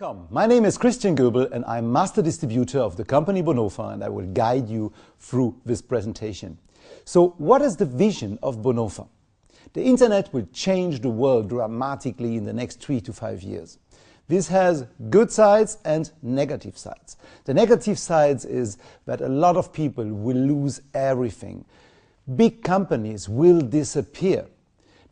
Welcome. My name is Christian Goebel and I'm Master Distributor of the company BONOFA, and I will guide you through this presentation. So what is the vision of BONOFA? The internet will change the world dramatically in the next 3 to 5 years. This has good sides and negative sides. The negative sides is that a lot of people will lose everything. Big companies will disappear.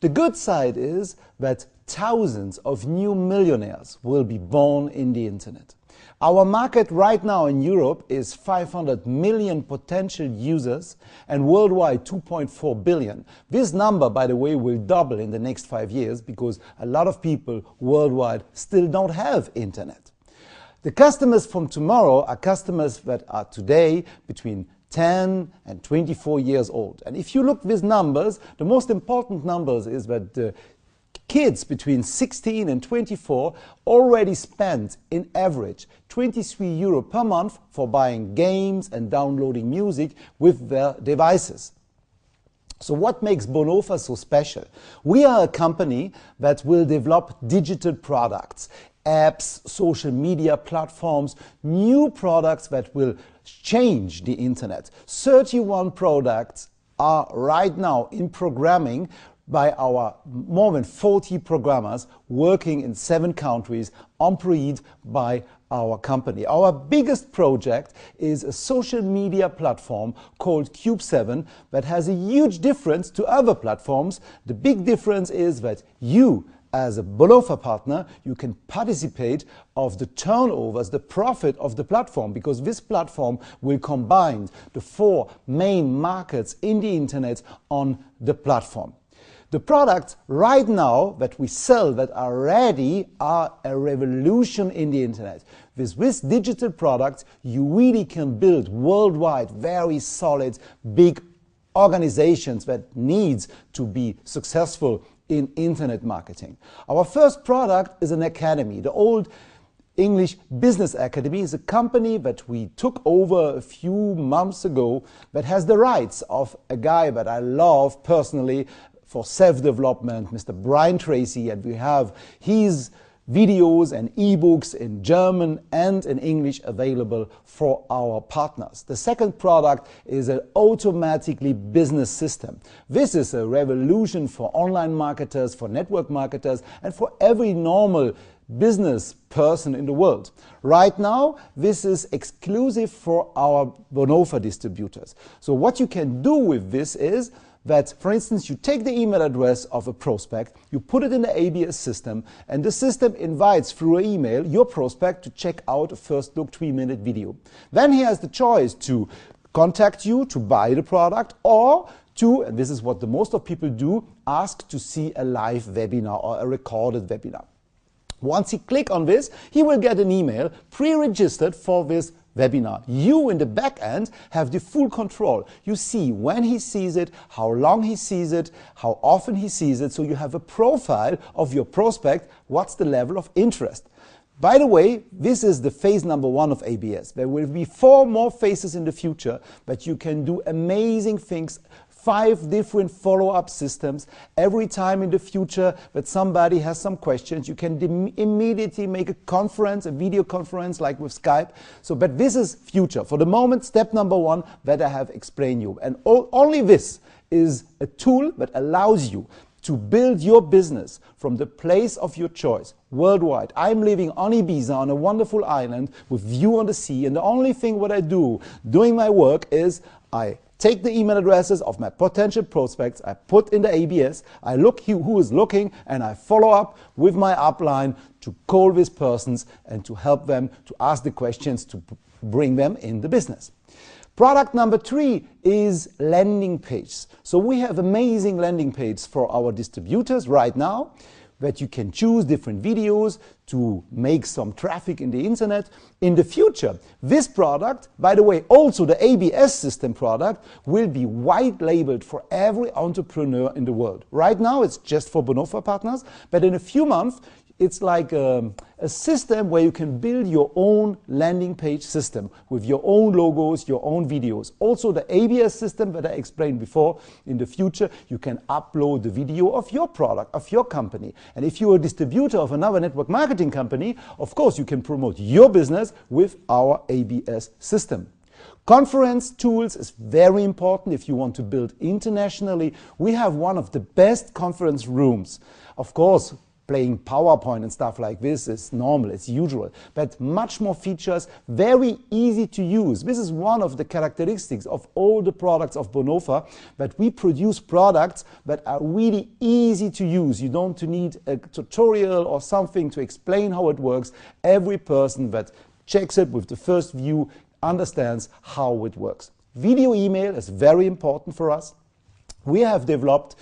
The good side is that thousands of new millionaires will be born in the internet. Our market right now in Europe is 500 million potential users and worldwide 2.4 billion. This number, by the way, will double in the next 5 years because a lot of people worldwide still don't have internet. The customers from tomorrow are customers that are today between 10 and 24 years old. And if you look at these numbers, the most important numbers is that the kids between 16 and 24 already spend, in average, 23 euro per month for buying games and downloading music with their devices. So what makes BONOFA so special? We are a company that will develop digital products, apps, social media platforms, new products that will change the internet. 31 products are right now in programming by our more than 40 programmers working in 7 countries, employed by our company. Our biggest project is a social media platform called Cube7 that has a huge difference to other platforms. The big difference is that you, as a BONOFA partner, you can participate of the turnovers, the profit of the platform, because this platform will combine the 4 main markets in the internet on the platform. The products right now that we sell that are ready are a revolution in the internet. With this digital products, you really can build worldwide very solid, big organizations that needs to be successful in internet marketing. Our first product is an academy. The old English Business Academy is a company that we took over a few months ago that has the rights of a guy that I love personally for self-development, Mr. Brian Tracy, and we have his videos and ebooks in German and in English available for our partners. The second product is an automatically business system. This is a revolution for online marketers, for network marketers, and for every normal business person in the world. Right now, this is exclusive for our BONOFA distributors. So what you can do with this is that, for instance, you take the email address of a prospect, you put it in the ABS system, and the system invites through an email your prospect to check out a first look 3-minute video. Then he has the choice to contact you to buy the product, or to, and this is what the most of people do, ask to see a live webinar or a recorded webinar. Once he clicks on this, he will get an email pre-registered for this webinar. You in the back end have the full control. You see when he sees it, how long he sees it, how often he sees it, so you have a profile of your prospect, what's the level of interest. By the way, this is the phase number 1 of ABS. There will be 4 more phases in the future, but you can do amazing things. 5 different follow-up systems. Every time in the future that somebody has some questions, you can immediately make a conference, a video conference like with Skype. So, but this is future. For the moment, step number 1 that I have explained you. And only this is a tool that allows you to build your business from the place of your choice worldwide. I'm living on Ibiza on a wonderful island with view on the sea, and the only thing what I do doing my work is I take the email addresses of my potential prospects, I put in the ABS, I look who is looking, and I follow up with my upline to call these persons and to help them to ask the questions to bring them in the business. Product number 3 is landing pages. So we have amazing landing pages for our distributors right now, that you can choose different videos to make some traffic in the internet. In the future, this product, by the way, also the ABS system product, will be white labeled for every entrepreneur in the world. Right now, it's just for BONOFA partners, but in a few months, It's like a system where you can build your own landing page system with your own logos, your own videos. Also the ABS system that I explained before, in the future you can upload the video of your product, of your company. And if you're a distributor of another network marketing company, of course you can promote your business with our ABS system. Conference tools is very important if you want to build internationally. We have one of the best conference rooms. Of course, playing PowerPoint and stuff like this is normal, it's usual, but much more features, very easy to use. This is one of the characteristics of all the products of BONOFA, that we produce products that are really easy to use. You don't need a tutorial or something to explain how it works. Every person that checks it with the first view understands how it works. Video email is very important for us. We have developed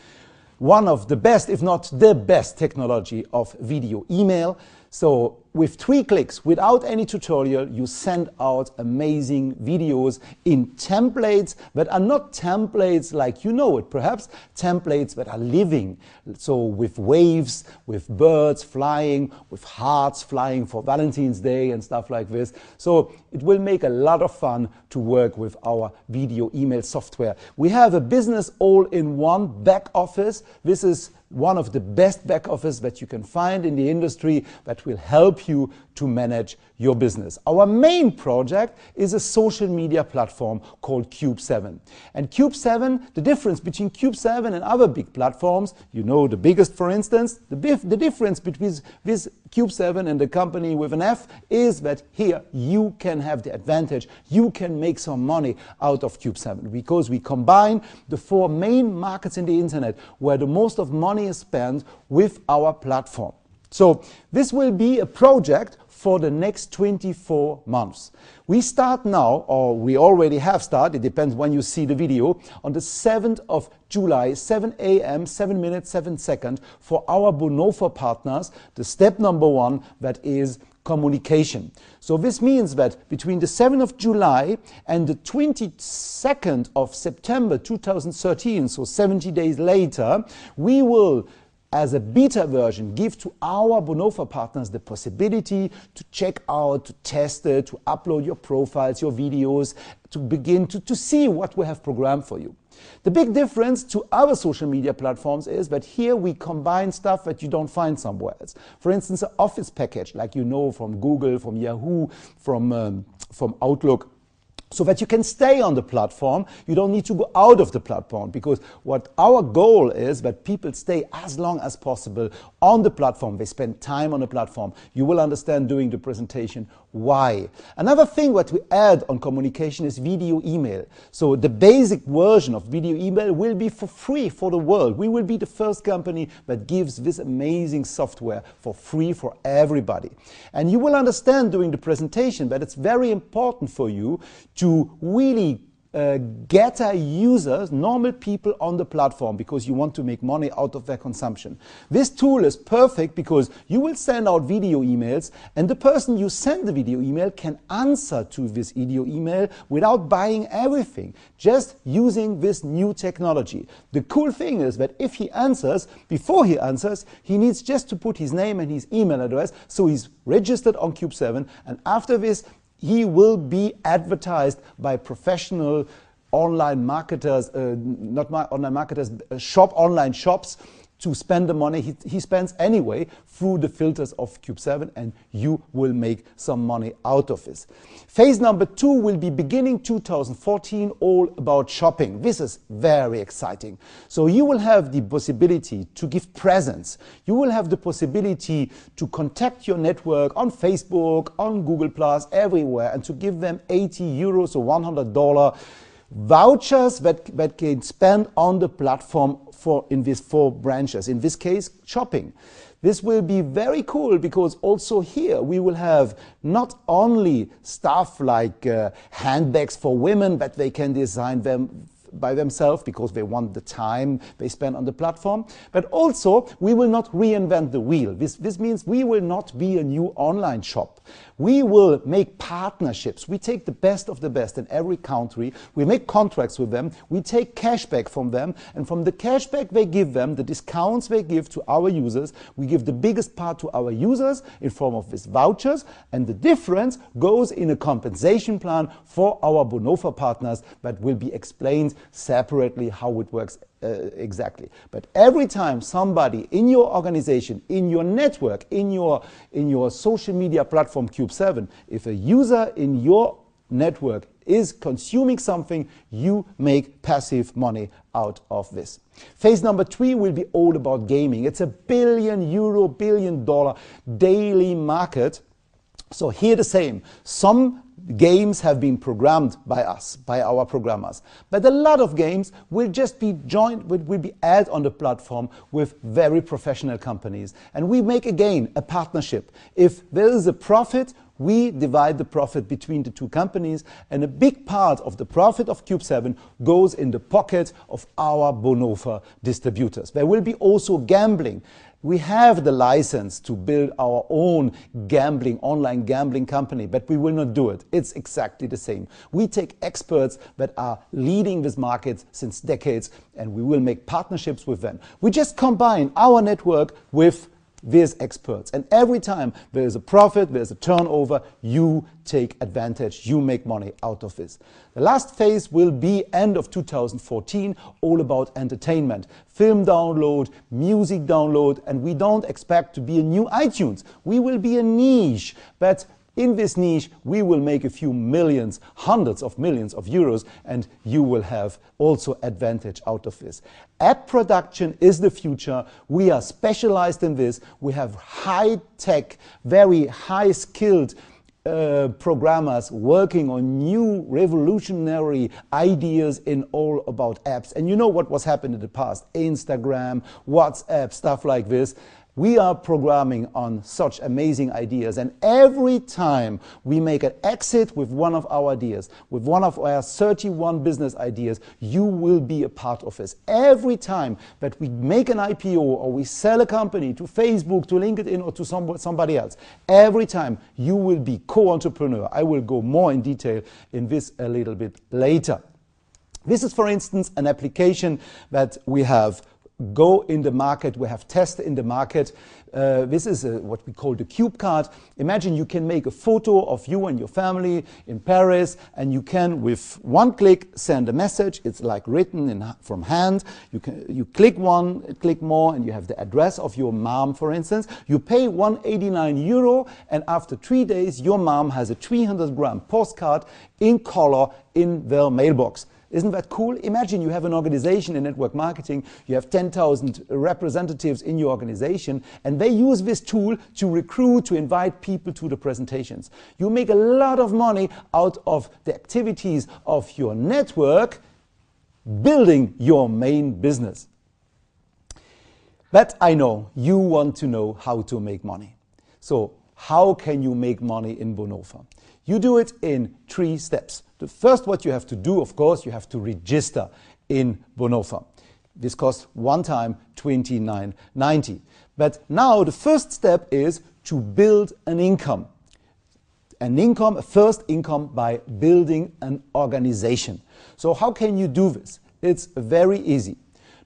one of the best, if not the best, technology of video email. So with 3 clicks, without any tutorial, you send out amazing videos in templates that are not templates like you know it, perhaps templates that are living. So with waves, with birds flying, with hearts flying for Valentine's Day and stuff like this. So it will make a lot of fun to work with our video email software. We have a business all-in-one back office. This is one of the best back office that you can find in the industry that will help you to manage your business. Our main project is a social media platform called Cube7. And Cube7, the difference between Cube7 and other big platforms, you know the biggest for instance, the difference between this Cube7 and the company with an F is that here you can have the advantage, you can make some money out of Cube7 because we combine the 4 main markets in the internet where the most of money is spent with our platform. So this will be a project for the next 24 months. We start now, or we already have started, it depends when you see the video, on the 7th of July, 7 a.m., 7 minutes, 7 seconds, for our BONOFA partners, the step number 1, that is communication. So this means that between the 7th of July and the 22nd of September 2013, so 70 days later, we will, as a beta version, give to our BONOFA partners the possibility to check out, to test it, to upload your profiles, your videos, to begin to see what we have programmed for you. The big difference to other social media platforms is that here we combine stuff that you don't find somewhere else. For instance, an Office package, like you know from Google, from Yahoo, from Outlook, so that you can stay on the platform. You don't need to go out of the platform, because what our goal is that people stay as long as possible on the platform. They spend time on the platform. You will understand during the presentation why. Another thing what we add on communication is video email. So the basic version of video email will be for free for the world. We will be the first company that gives this amazing software for free for everybody. And you will understand during the presentation that it's very important for you to really get users, normal people on the platform, because you want to make money out of their consumption. This tool is perfect because you will send out video emails, and the person you send the video email can answer to this video email without buying everything, just using this new technology. The cool thing is that if he answers, before he answers, he needs just to put his name and his email address, so he's registered on Cube7, and after this he will be advertised by professional online marketers, online shops, to spend the money he spends anyway through the filters of Cube7, and you will make some money out of this. Phase number 2 will be beginning 2014, all about shopping. This is very exciting. So you will have the possibility to give presents. You will have the possibility to contact your network on Facebook, on Google+, everywhere, and to give them €80 or $100 vouchers that can spend on the platform in these 4 branches, in this case shopping. This will be very cool because also here we will have not only stuff like handbags for women that they can design by themselves because they want the time they spend on the platform. But also, we will not reinvent the wheel. This means we will not be a new online shop. We will make partnerships. We take the best of the best in every country. We make contracts with them. We take cashback from them. And from the cashback they give them, the discounts they give to our users, we give the biggest part to our users in form of these vouchers. And the difference goes in a compensation plan for our BONOFA partners that will be explained separately how it works exactly. But every time somebody in your organization, in your network, in your social media platform Cube7, if a user in your network is consuming something, you make passive money out of this. Phase number 3 will be all about gaming. It's a €1 billion daily market. So here the same. Some games have been programmed by us, by our programmers. But a lot of games will just be will be added on the platform with very professional companies. And we make again a partnership. If there is a profit, we divide the profit between the two companies, and a big part of the profit of Cube7 goes in the pocket of our BONOFA distributors. There will be also gambling. We have the license to build our own online gambling company, but we will not do it. It's exactly the same. We take experts that are leading this market since decades, and we will make partnerships with them. We just combine our network with these experts. And every time there is a profit, there is a turnover, you take advantage, you make money out of this. The last phase will be end of 2014, all about entertainment. Film download, music download, and we don't expect to be a new iTunes. We will be a niche, but in this niche, we will make a few millions, hundreds of millions of euros, and you will have also advantage out of this. App production is the future. We are specialized in this. We have high-tech, very high-skilled programmers working on new revolutionary ideas in all about apps. And you know what was happening in the past. Instagram, WhatsApp, stuff like this. We are programming on such amazing ideas, and every time we make an exit with one of our ideas, with one of our 31 business ideas, you will be a part of this. Every time that we make an IPO or we sell a company to Facebook, to LinkedIn, or to somebody else, every time you will be co-entrepreneur. I will go more in detail in this a little bit later. This is, for instance, an application that we have go in the market, we have tested in the market. This is what we call the Cube card. Imagine you can make a photo of you and your family in Paris, and you can, with one click, send a message. It's like written from hand. You click more, and you have the address of your mom, for instance. You pay €189, and after 3 days, your mom has a 300-gram postcard in color in their mailbox. Isn't that cool? Imagine you have an organization in network marketing, you have 10,000 representatives in your organization, and they use this tool to recruit, to invite people to the presentations. You make a lot of money out of the activities of your network, building your main business. But I know you want to know how to make money. So how can you make money in BONOFA? You do it in 3 steps. The first, what you have to do, of course, you have to register in BONOFA. This costs one time $29.90. But now the first step is to build an income. A first income by building an organization. So how can you do this? It's very easy.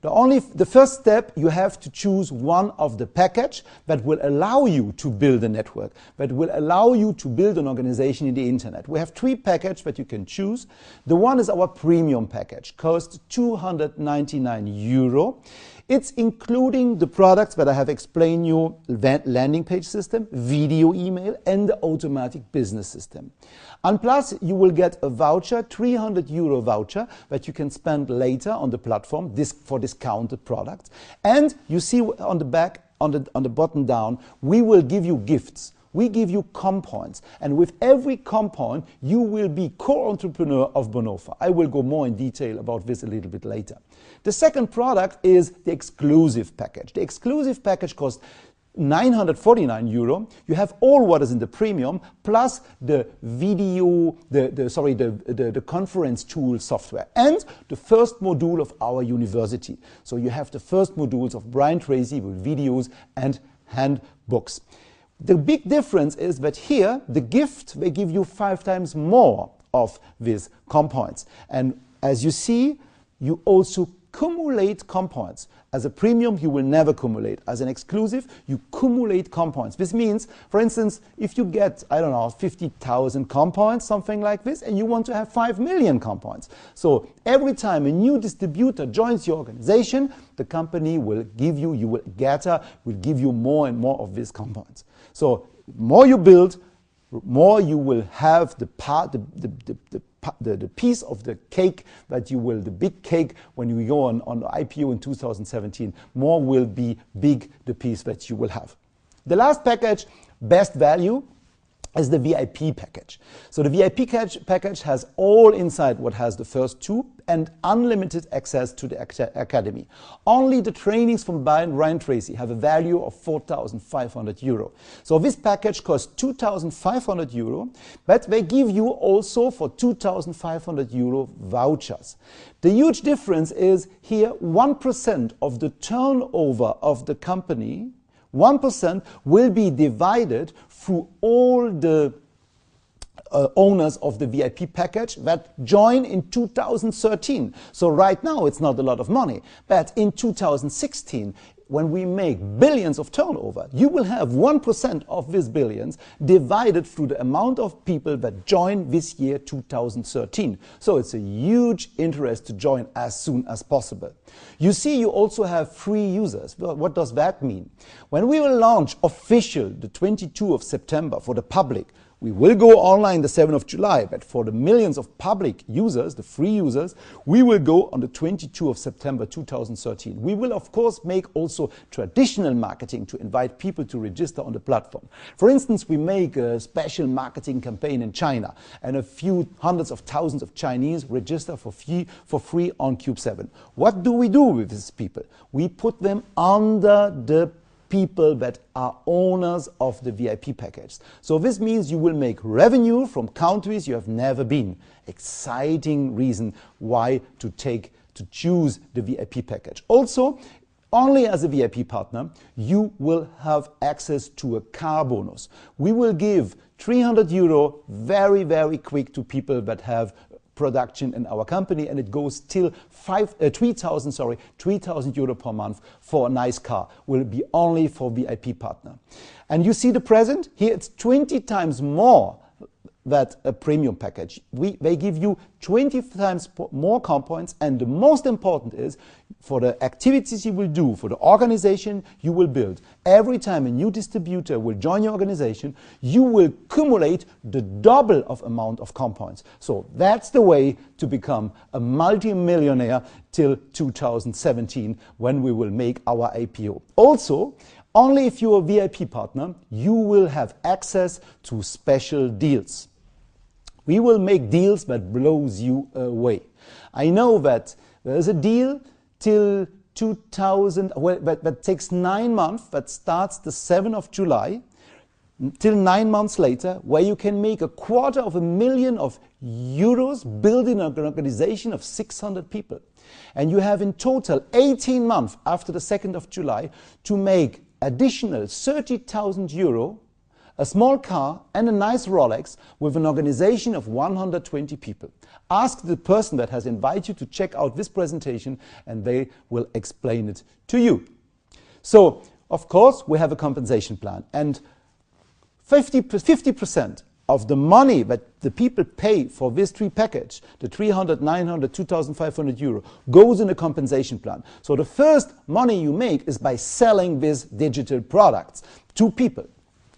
The first step, you have to choose one of the package that will allow you to build a network, that will allow you to build an organization in the internet. We have 3 packages that you can choose. The one is our premium package, costs €299. It's including the products that I have explained you, landing page system, video email, and the automatic business system. And plus, you will get a voucher, €300 voucher, that you can spend later on the platform for discounted products. And you see on the back, on the button down, we will give you gifts. We give you compoints, and with every compound, you will be co-entrepreneur of BONOFA. I will go more in detail about this a little bit later. The second product is the exclusive package. The exclusive package costs 949 euro, you have all what is in the premium plus the video, the conference tool software and the first module of our university. So you have the first modules of Brian Tracy with videos and handbooks. The big difference is that here the gift they give you 5 times more of these compoints. And as you see, you also cumulate compoints. As a premium, you will never cumulate. As an exclusive, you cumulate compoints. This means, for instance, if you get, I don't know, 50,000 compoints, something like this, and you want to have 5 million compoints. So every time a new distributor joins your organization, the company will give you, will give you more and more of these compoints. So more you build, more you will have the piece of the cake that you will, the big cake when you go on IPO in 2017, more will be big the piece that you will have. The last package, best value, is the VIP package. So the VIP package has all inside what has the first 2 and unlimited access to the academy. Only the trainings from Brian Tracy have a value of 4,500 euro. So this package costs 2,500 euro, but they give you also for 2,500 euro vouchers. The huge difference is here 1% of the turnover of the company, 1% will be divided through all the owners of the VIP package that join in 2013. So right now it's not a lot of money, but in 2016, when we make billions of turnover, you will have 1% of these billions divided through the amount of people that join this year 2013. So it's a huge interest to join as soon as possible. You see, you also have free users. Well, what does that mean? When we will launch official the 22nd of September for the public, we will go online the 7th of July, but for the millions of public users, the free users, we will go on the 22nd of September 2013. We will, of course, make also traditional marketing to invite people to register on the platform. For instance, we make a special marketing campaign in China, and a few hundreds of thousands of Chinese register for free on Cube7. What do we do with these people? We put them under the people that are owners of the VIP package. So this means you will make revenue from countries you have never been. Exciting reason why to choose the VIP package. Also, only as a VIP partner, you will have access to a car bonus. We will give 300 euro very, very quick to people that have production in our company, and it goes till 3,000 euro per month for a nice car. Will be only for VIP partner. And you see the present here, it's 20 times more than a premium package. They give you 20 times more compoints, and the most important is for the activities you will do, for the organization you will build. Every time a new distributor will join your organization, you will accumulate the double of amount of compounds. So that's the way to become a multi-millionaire till 2017, when we will make our IPO. Also, only if you're a VIP partner, you will have access to special deals. We will make deals that blows you away. I know that there is a deal till 2000, well, that takes 9 months, that starts the 7th of July, till 9 months later, where you can make €250,000 building an organization of 600 people. And you have in total 18 months after the 2nd of July to make additional €30,000, a small car and a nice Rolex with an organization of 120 people. Ask the person that has invited you to check out this presentation, and they will explain it to you. So, of course, we have a compensation plan, and 50% of the money that the people pay for this package, the 300, 900, 2,500 euro, goes in a compensation plan. So the first money you make is by selling these digital products to people,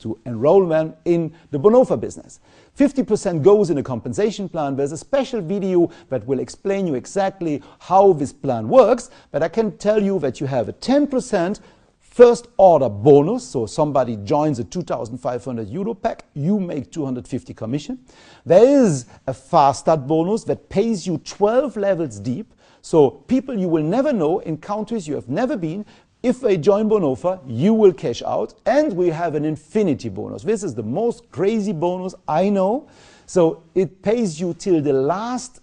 to enroll them in the BONOFA business. 50% goes in a compensation plan. There's a special video that will explain you exactly how this plan works, but I can tell you that you have a 10% first order bonus, so somebody joins a 2,500 euro pack, you make 250 commission. There is a fast start bonus that pays you 12 levels deep, so people you will never know in countries you have never been, If they join BONOFA, you will cash out, and we have an infinity bonus. This is the most crazy bonus I know. So it pays you till the last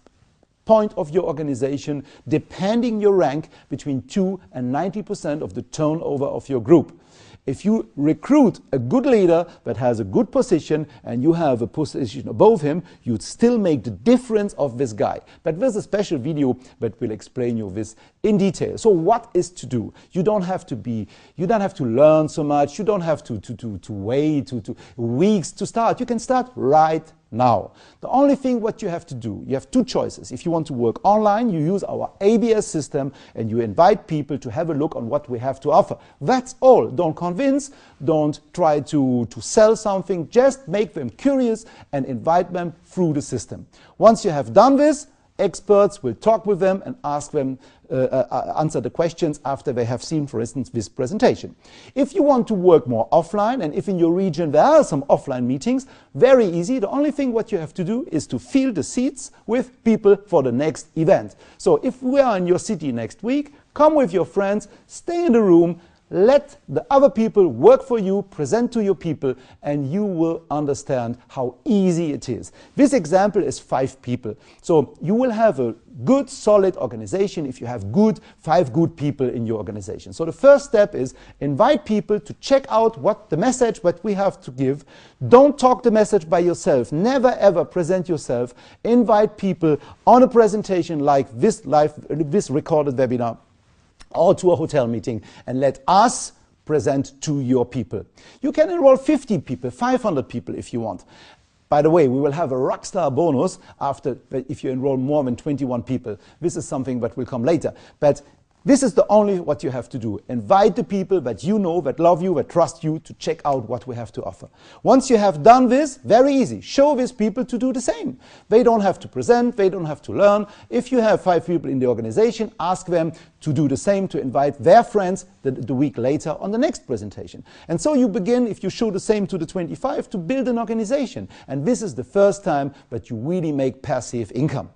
point of your organization, depending your rank, between 2 and 90% of the turnover of your group. If you recruit a good leader that has a good position and you have a position above him, you'd still make the difference of this guy. But there's a special video that will explain you this in detail. So what is to do? You don't have to learn so much. You don't have to wait weeks to start. You can start right now. The only thing what you have to do, you have two choices. If you want to work online, you use our ABS system and you invite people to have a look on what we have to offer. That's all. Don't convince, don't try to sell something, just make them curious and invite them through the system. Once you have done this, experts will talk with them and ask them, answer the questions after they have seen, for instance, this presentation. If you want to work more offline, and if in your region there are some offline meetings, very easy. The only thing what you have to do is to fill the seats with people for the next event. So if we are in your city next week, come with your friends, stay in the room, let the other people work for you, present to your people, and you will understand how easy it is. This example is 5 people. So you will have a good, solid organization if you have 5 good people in your organization. So the first step is invite people to check out what the message that we have to give. Don't talk the message by yourself. Never ever present yourself. Invite people on a presentation like this recorded webinar, or to a hotel meeting, and let us present to your people. You can enroll 50 people, 500 people if you want. By the way, we will have a rockstar bonus if you enroll more than 21 people. This is something that will come later. But this is the only what you have to do. Invite the people that you know, that love you, that trust you, to check out what we have to offer. Once you have done this, very easy. Show these people to do the same. They don't have to present, they don't have to learn. If you have 5 people in the organization, ask them to do the same, to invite their friends the week later on the next presentation. And so you begin, if you show the same to the 25, to build an organization. And this is the first time that you really make passive income.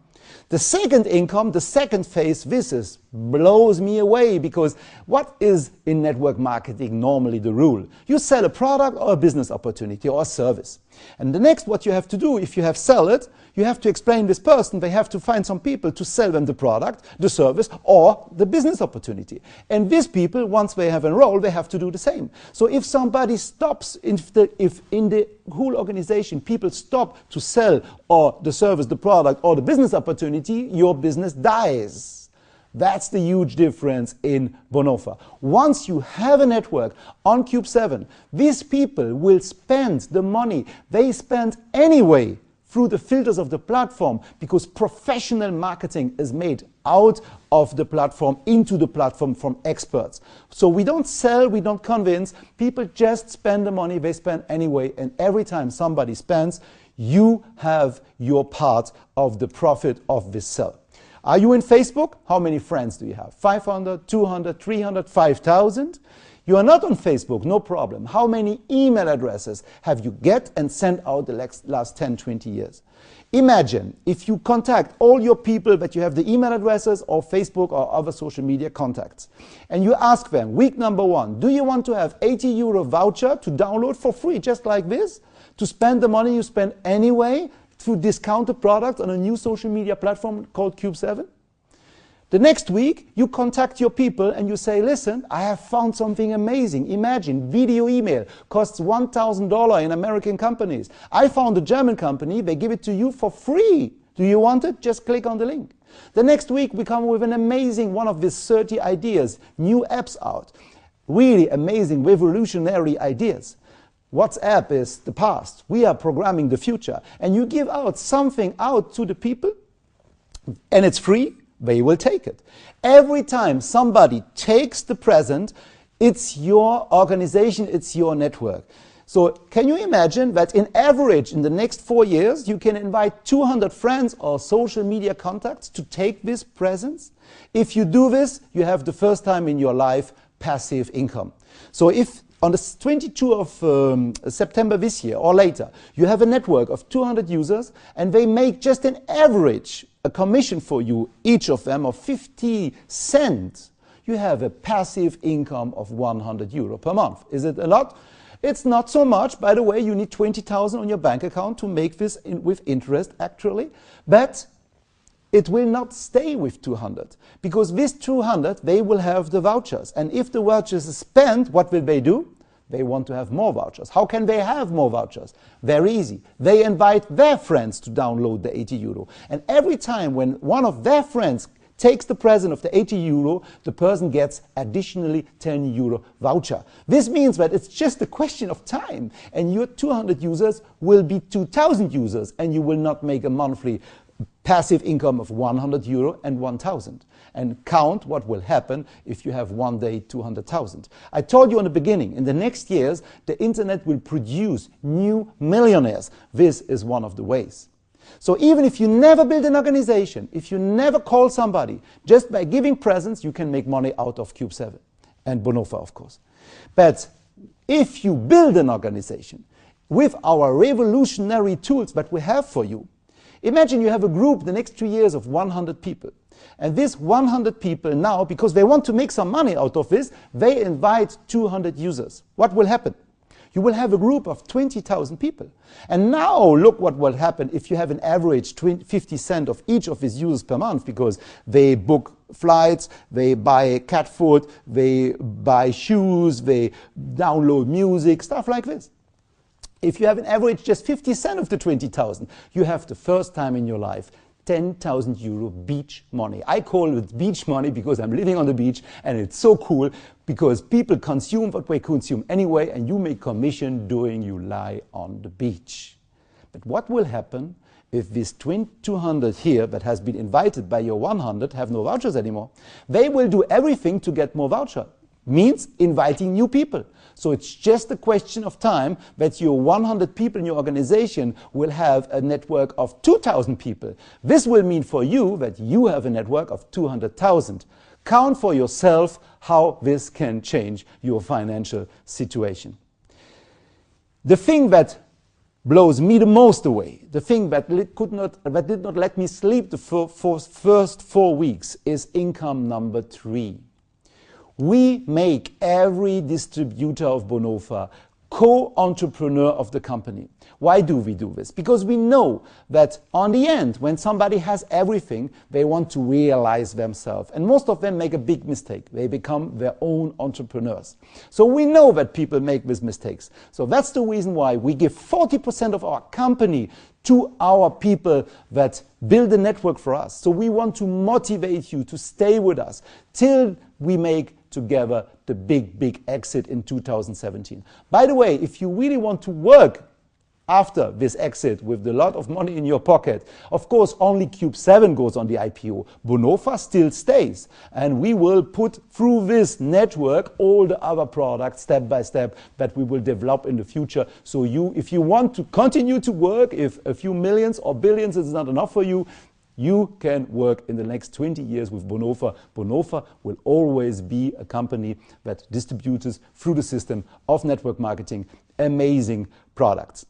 The second income, the second phase, this blows me away, because what is in network marketing normally the rule? You sell a product or a business opportunity or a service. And the next what you have to do, if you have sell it, you have to explain this person, they have to find some people to sell them the product, the service, or the business opportunity. And these people, once they have enrolled, they have to do the same. So if somebody stops, if in the whole organization people stop to sell or the service, the product, or the business opportunity, your business dies. That's the huge difference in BONOFA. Once you have a network on Cube 7, these people will spend the money they spend anyway through the filters of the platform, because professional marketing is made out of the platform into the platform from experts. So we don't sell, we don't convince, people just spend the money they spend anyway, and every time somebody spends, you have your part of the profit of this sell. Are you in Facebook? How many friends do you have? 500, 200, 300, 5,000? You are not on Facebook, no problem. How many email addresses have you get and sent out the last 10, 20 years? Imagine if you contact all your people that you have the email addresses or Facebook or other social media contacts, and you ask them, week number 1, do you want to have €80 voucher to download for free, just like this, to spend the money you spend anyway through discounted products on a new social media platform called Cube 7? The next week, you contact your people and you say, listen, I have found something amazing. Imagine, video email costs $1,000 in American companies. I found a German company, they give it to you for free. Do you want it? Just click on the link. The next week, we come with an amazing one of these 30 ideas, new apps out. Really amazing, revolutionary ideas. WhatsApp is the past. We are programming the future. And you give out something out to the people, and it's free. They will take it. Every time somebody takes the present, it's your organization, it's your network. So can you imagine that in average in the next 4 years you can invite 200 friends or social media contacts to take this presence? If you do this, you have the first time in your life passive income. So if on the 22nd of September this year or later, you have a network of 200 users and they make just an average a commission for you, each of them, of 50 cents. you have a passive income of 100 euro per month. Is it a lot? It's not so much. By the way, you need 20,000 on your bank account to make this with interest actually, but it will not stay with 200, because with 200 they will have the vouchers, and if the vouchers are spent, what will they do? They want to have more vouchers. How can they have more vouchers? Very easy. They invite their friends to download the 80 euro. And every time when one of their friends takes the present of the 80 euro, the person gets additionally 10 euro voucher. This means that it's just a question of time, and your 200 users will be 2,000 users, and you will not make a monthly passive income of 100 euro and 1,000. And count what will happen if you have one day 200,000. I told you in the beginning, in the next years, the internet will produce new millionaires. This is one of the ways. So even if you never build an organization, if you never call somebody, just by giving presents, you can make money out of Cube 7 and BONOFA, of course. But if you build an organization with our revolutionary tools that we have for you, imagine you have a group the next 2 years of 100 people. And these 100 people now, because they want to make some money out of this, they invite 200 users. What will happen? You will have a group of 20,000 people. And now look what will happen if you have an average 50 cents of each of these users per month, because they book flights, they buy cat food, they buy shoes, they download music, stuff like this. If you have an average just 50 cents of the 20,000, you have the first time in your life 10,000 euro beach money. I call it beach money because I'm living on the beach, and it's so cool because people consume what they consume anyway, and you make commission doing you lie on the beach. But what will happen if this 200 here that has been invited by your 100 have no vouchers anymore? They will do everything to get more voucher. Means inviting new people. So it's just a question of time that your 100 people in your organization will have a network of 2,000 people. This will mean for you that you have a network of 200,000. Count for yourself how this can change your financial situation. The thing that blows me the most away, the thing that did not let me sleep the first 4 weeks, is income number 3. We make every distributor of BONOFA co-entrepreneur of the company. Why do we do this? Because we know that on the end, when somebody has everything, they want to realize themselves. And most of them make a big mistake. They become their own entrepreneurs. So we know that people make these mistakes. So that's the reason why we give 40% of our company to our people that build a network for us. So we want to motivate you to stay with us till we make together the big exit in 2017. By the way, if you really want to work after this exit with a lot of money in your pocket, of course only Cube 7 goes on the IPO. BONOFA still stays, and we will put through this network all the other products step by step that we will develop in the future. So if you want to continue to work, if a few millions or billions is not enough for you, you can work in the next 20 years with BONOFA. BONOFA will always be a company that distributes through the system of network marketing amazing products.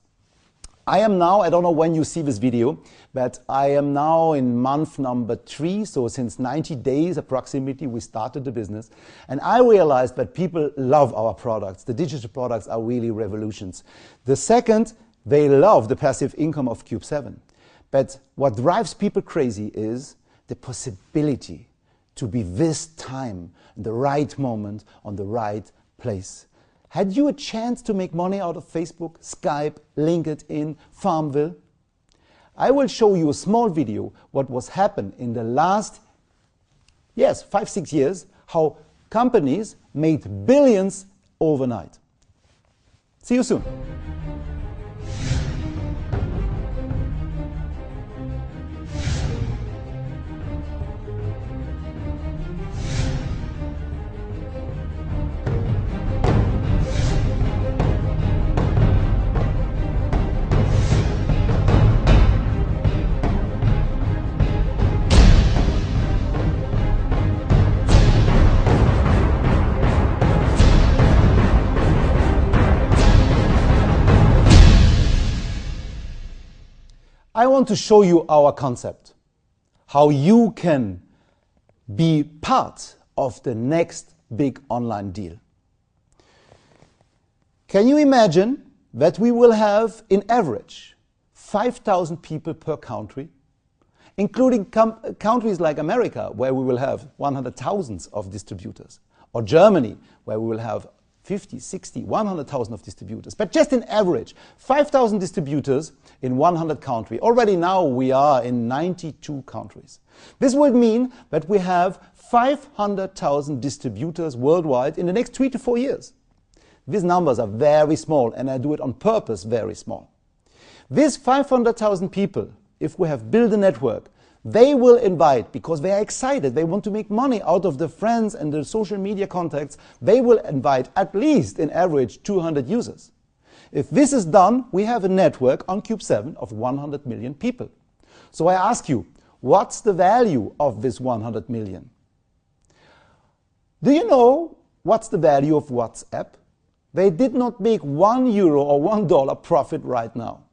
I am now, I don't know when you see this video, but I am now in month number 3, so since 90 days approximately we started the business, and I realized that people love our products. The digital products are really revolutions. The second, they love the passive income of Cube 7. But what drives people crazy is the possibility to be this time, in the right moment, on the right place. Had you a chance to make money out of Facebook, Skype, LinkedIn, Farmville? I will show you a small video what was happened in the last, 5-6 years, how companies made billions overnight. See you soon. I want to show you our concept, how you can be part of the next big online deal. Can you imagine that we will have, in average, 5,000 people per country, including countries like America, where we will have 100,000 of distributors, or Germany, where we will have 50, 60, 100,000 of distributors. But just in average, 5,000 distributors in 100 countries. Already now we are in 92 countries. This would mean that we have 500,000 distributors worldwide in the next 3 to 4 years. These numbers are very small, and I do it on purpose very small. These 500,000 people, if we have built a network, they will invite, because they are excited, they want to make money out of the friends and the social media contacts, they will invite at least, in average, 200 users. If this is done, we have a network on Cube7 of 100 million people. So I ask you, what's the value of this 100 million? Do you know what's the value of WhatsApp? They did not make €1 or $1 profit right now.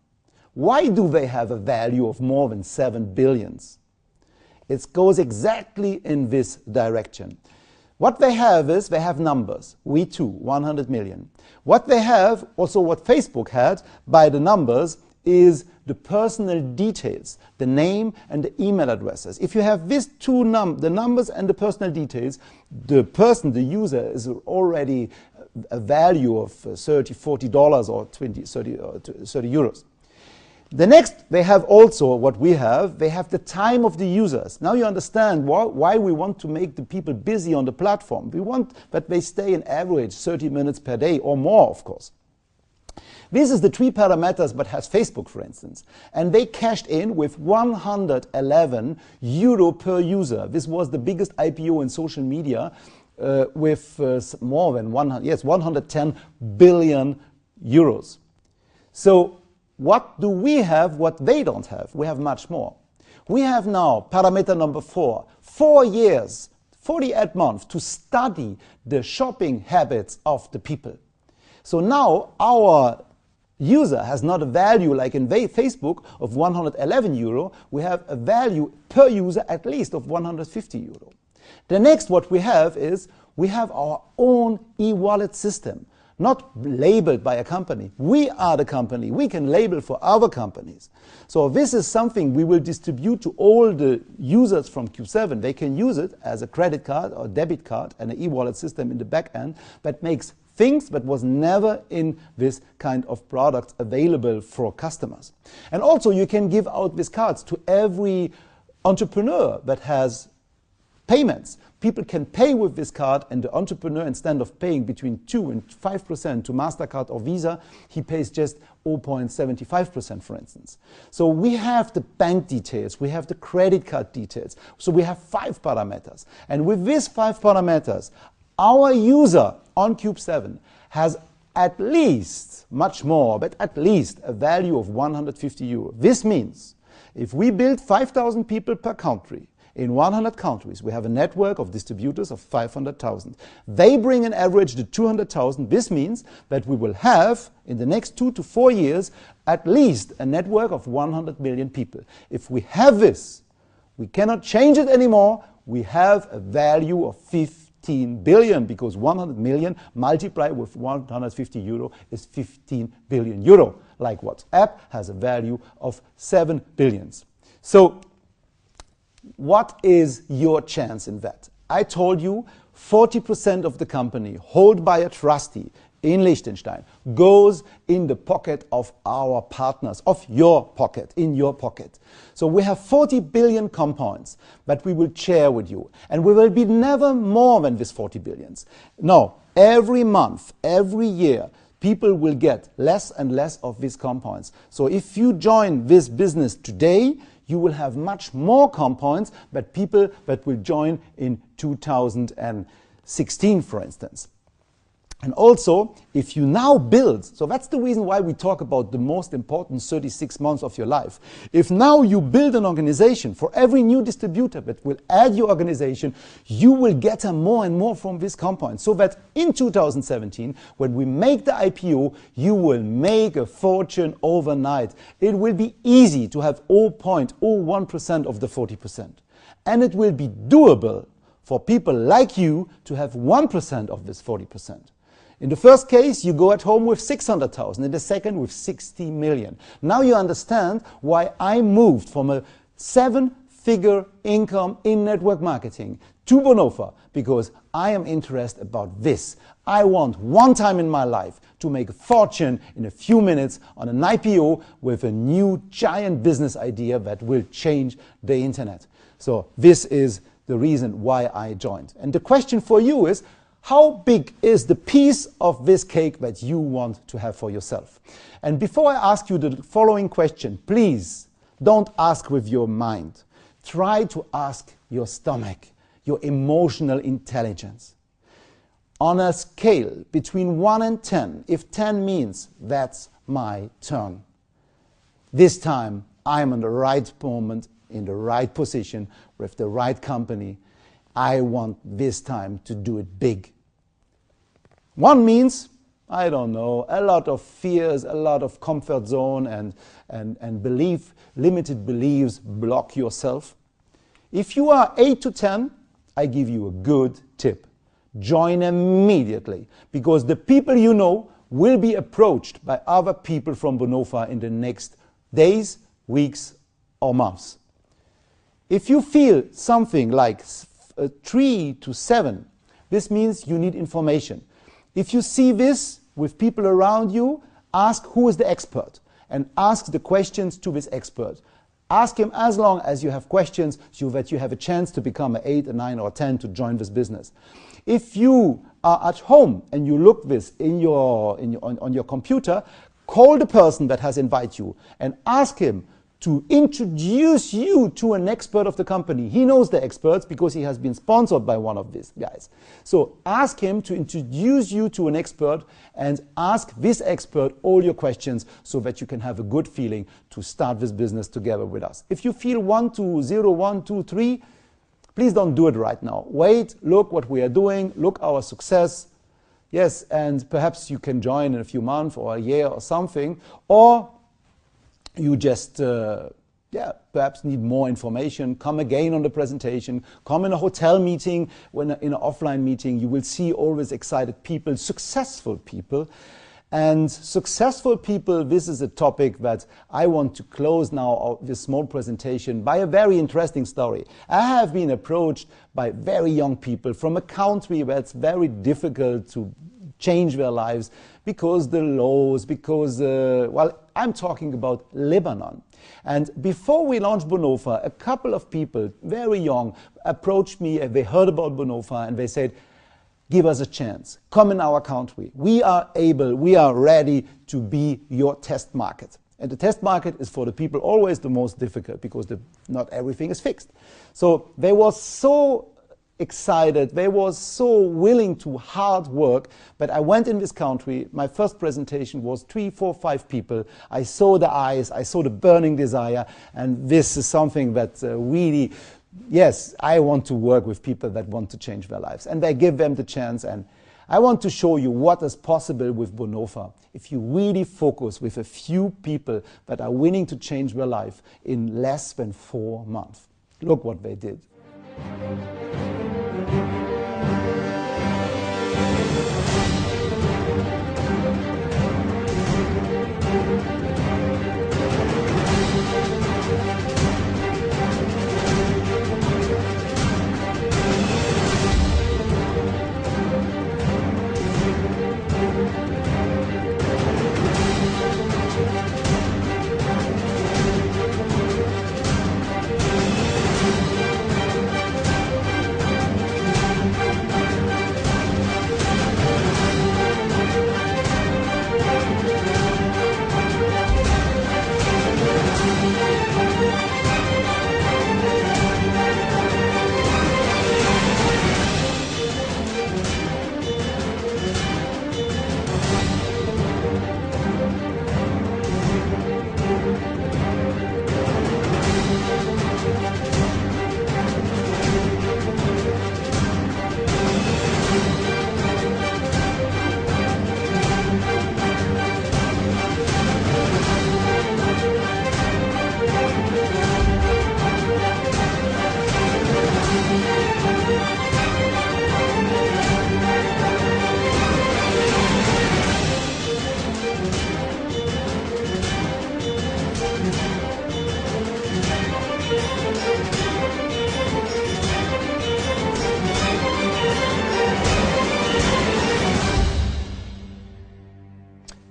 Why do they have a value of more than 7 billion? It goes exactly in this direction. What they have is, they have numbers. We too, 100 million. What they have, also what Facebook had, by the numbers, is the personal details, the name and the email addresses. If you have these two the numbers and the personal details, the person, the user, is already a value of $30, $40 or 20, 30 euros. The next, they have also what we have, they have the time of the users. Now you understand why we want to make the people busy on the platform. We want that they stay an average 30 minutes per day or more, of course. This is the 3 parameters that has Facebook, for instance. And they cashed in with €111 per user. This was the biggest IPO in social media with more than 110 billion euros. So what do we have what they don't have? We have much more. We have now, parameter number 4, 4 years, 48 months to study the shopping habits of the people. So now our user has not a value like in Facebook of €111. We have a value per user at least of €150. The next what we have is, we have our own e-wallet system, not labeled by a company. We are the company. We can label for other companies. So this is something we will distribute to all the users from Cube7. They can use it as a credit card or debit card and an e-wallet system in the back end that makes things that was never in this kind of products available for customers. And also you can give out these cards to every entrepreneur that has payments. People can pay with this card, and the entrepreneur, instead of paying between 2 and 5% to MasterCard or Visa, he pays just 0.75%, for instance. So we have the bank details, we have the credit card details. So we have 5 parameters. And with these 5 parameters, our user on Cube7 has at least, much more, but at least a value of €150. This means if we build 5,000 people per country, in 100 countries, we have a network of distributors of 500,000. They bring an average to 200,000. This means that we will have, in the next 2 to 4 years, at least a network of 100 million people. If we have this, we cannot change it anymore. We have a value of 15 billion, because 100 million multiplied with €150 is 15 billion euro. Like WhatsApp has a value of 7 billion. So what is your chance in that? I told you 40% of the company held by a trustee in Liechtenstein goes in the pocket of our partners, of your pocket, in your pocket. So we have 40 billion compounds that we will share with you, and we will be never more than this 40 billions. No, every month, every year, people will get less and less of these compounds. So if you join this business today, you will have much more compounds, but people that will join in 2016, for instance. And also, if you now build, so that's the reason why we talk about the most important 36 months of your life. If now you build an organization, for every new distributor that will add your organization, you will get more and more from this compound. So that in 2017, when we make the IPO, you will make a fortune overnight. It will be easy to have 0.01% of the 40%. And it will be doable for people like you to have 1% of this 40%. In the first case, you go at home with 600,000. In the second, with 60 million. Now you understand why I moved from a 7-figure income in network marketing to BONOFA, because I am interested about this. I want one time in my life to make a fortune in a few minutes on an IPO with a new giant business idea that will change the internet. So this is the reason why I joined. And the question for you is, how big is the piece of this cake that you want to have for yourself? And before I ask you the following question, please don't ask with your mind. Try to ask your stomach, your emotional intelligence. On a scale between 1 and 10, if 10 means that's my turn, this time I'm in the right moment, in the right position, with the right company. I want this time to do it big. 1 means, I don't know, a lot of fears, a lot of comfort zone and belief, limited beliefs block yourself. If you are 8 to 10, I give you a good tip. Join immediately, because the people you know will be approached by other people from BONOFA in the next days, weeks or months. If you feel something like 3 to 7, this means you need information. If you see this with people around you, ask who is the expert and ask the questions to this expert. Ask him as long as you have questions so that you have a chance to become an 8, a 9 or 10 to join this business. If you are at home and you look this on your computer, call the person that has invited you and ask him to introduce you to an expert of the company. He knows the experts because he has been sponsored by one of these guys. So ask him to introduce you to an expert and ask this expert all your questions so that you can have a good feeling to start this business together with us. If you feel 1 to 0, 1, 2, 3, please don't do it right now. Wait, look what we are doing, look our success. Yes, and perhaps you can join in a few months or a year or something, or you just perhaps need more information. Come again on the presentation, come in a hotel meeting, in an offline meeting. You will see always excited people, successful people. And successful people, this is a topic that I want to close now this small presentation by a very interesting story. I have been approached by very young people from a country where it's very difficult to change their lives because the laws, because, well, I'm talking about Lebanon. And before we launched BONOFA, a couple of people, very young, approached me and they heard about BONOFA and they said, give us a chance, come in our country. We are ready to be your test market. And the test market is for the people always the most difficult because not everything is fixed. So they were so excited, they were so willing to hard work, but I went in this country, my first presentation was 3, 4, 5 people. I saw the eyes, I saw the burning desire, and this is something that really, yes, I want to work with people that want to change their lives, and I give them the chance. And I want to show you what is possible with BONOFA if you really focus with a few people that are willing to change their life in less than 4 months. Look what they did.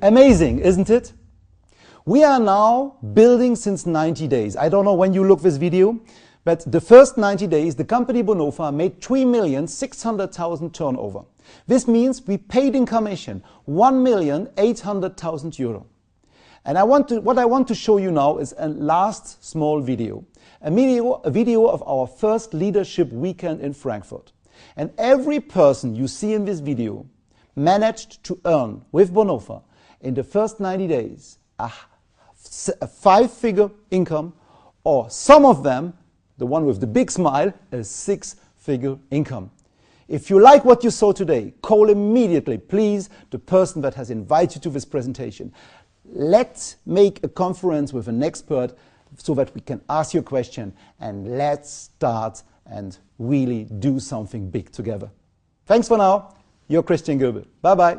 Amazing, isn't it? We are now building since 90 days. I don't know when you look this video, but the first 90 days, the company BONOFA made 3,600,000 turnover. This means we paid in commission 1,800,000 euro. And what I want to show you now is a last small video. A video of our first leadership weekend in Frankfurt. And every person you see in this video managed to earn with BONOFA in the first 90 days a 5-figure income, or some of them, the one with the big smile, a 6-figure income. If you like what you saw today, call immediately, please, the person that has invited you to this presentation. Let's make a conference with an expert so that we can ask you a question, and let's start and really do something big together. Thanks for now. Your Christian Goebel. Bye-bye.